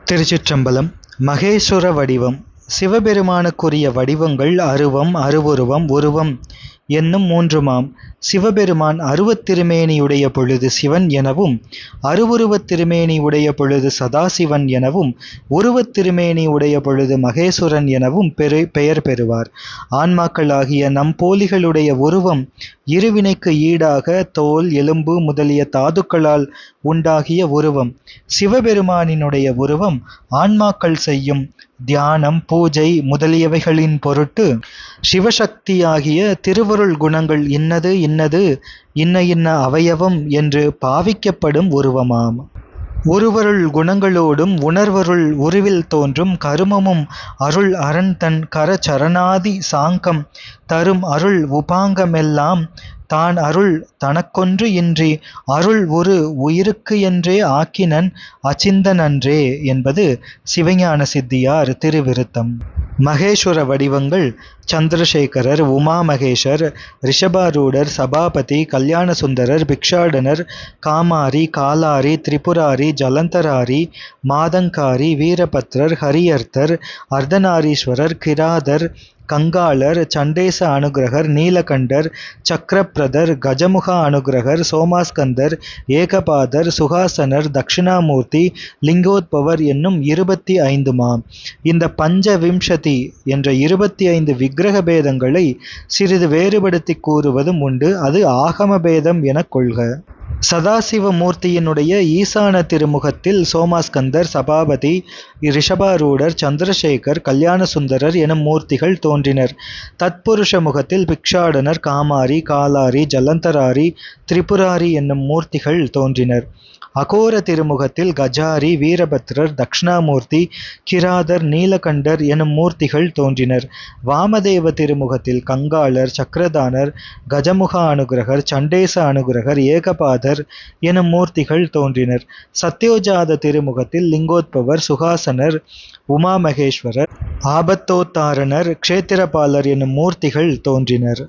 திருச்சிற்றம்பலம். மகேசுர வடிவம். சிவபெருமானுக்குரிய வடிவங்கள் அருவம், அருவுருவம், உருவம் என்னும் மூன்றுமாம். சிவபெருமான் அருவத் திருமேனியுடைய பொழுது சிவன் எனவும், அருவுருவத் திருமேனி உடைய பொழுது சதாசிவன் எனவும், உருவத் திருமேனி உடைய பொழுது மகேசுரன் எனவும் பெயர் பெறுவார். ஆன்மாக்களாகிய நம் போலிகளுடைய உருவம் இருவினைக்கு ஈடாக தோல், எலும்பு முதலிய தாதுக்களால் உண்டாகிய உருவம். சிவபெருமானினுடைய உருவம் ஆன்மாக்கள் செய்யும் தியானம், பூஜை முதலியவைகளின் பொருட்டு சிவசக்தியாகிய திருவருள் குணங்கள் இன்னது இன்னது இன்ன இன்ன அவயவம் என்று பாவிக்கப்படும் உருவமாம். உருவருள் குணங்களோடும் உணர்வருள் உருவில் தோன்றும் கருமமும் அருள் அரண் தன் கரச்சரணாதி சாங்கம் தரும் அருள் உபாங்கமெல்லாம் தான் அருள் தனக்கொன்று இன்றி அருள் ஒரு உயிருக்கு என்றே ஆக்கினன் அச்சிந்தனன்றே என்பது சிவஞான சித்தியார் திருவிருத்தம். மகேஸ்வர வடிவங்கள் சந்திரசேகரர், உமாமகேஷர், ரிஷபாரூடர், சபாபதி, கல்யாணசுந்தரர், பிக்ஷாடனர், காமாரி, காலாரி, திரிபுராரி, ஜலந்தராரி, மாதங்காரி, வீரபத்ரர், ஹரியர்த்தர், அர்த்தநாரீஸ்வரர், கிராதர், கங்காளர், சண்டேச அனுகிரகர், நீலகண்டர், சக்கரப்பிரதர், கஜமுக அனுகிரகர், சோமாஸ்கந்தர், ஏகபாதர், சுகாசனர், தட்சிணாமூர்த்தி, லிங்கோத்பவர் என்னும் 25மாம். இந்த பஞ்சவிம்சதி என்ற 25 விக்கிரக பேதங்களை சிறிது வேறுபடுத்தி கூறுவதும் உண்டு. அது ஆகம பேதம் எனக் கொள்க. சதாசிவ மூர்த்தியினுடைய ஈசான திருமுகத்தில் சோமாஸ்கந்தர், சபாபதி, ரிஷபாரூடர், சந்திரசேகர், கல்யாணசுந்தரர் எனும் மூர்த்திகள் தோன்றினர். தத்புருஷ முகத்தில் பிக்ஷாடனர், காமாரி, காலாரி, ஜலந்தராரி, திரிபுராரி என்னும் மூர்த்திகள் தோன்றினர். அகோர திருமுகத்தில் கஜாரி, வீரபத்ரர், தட்சிணாமூர்த்தி, கிராதர், நீலகண்டர் எனும் மூர்த்திகள் தோன்றினர். வாமதேவ திருமுகத்தில் கங்காளர், சக்கரதானர், கஜமுக அனுகிரகர், சண்டேச அனுகிரகர், ஏகபாதர் எனும் மூர்த்திகள் தோன்றினர். சத்யோஜாத திருமுகத்தில் லிங்கோத்பவர், சுகாசனர், உமாமகேஸ்வரர், ஆபத்தோத்தாரணர், க்ஷேத்திரபாலர் எனும் மூர்த்திகள் தோன்றினர்.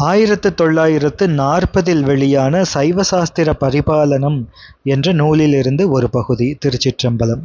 1940 வெளியான சைவசாஸ்திர பரிபாலனம் என்ற நூலிலிருந்து ஒரு பகுதி. திருச்சிற்றம்பலம்.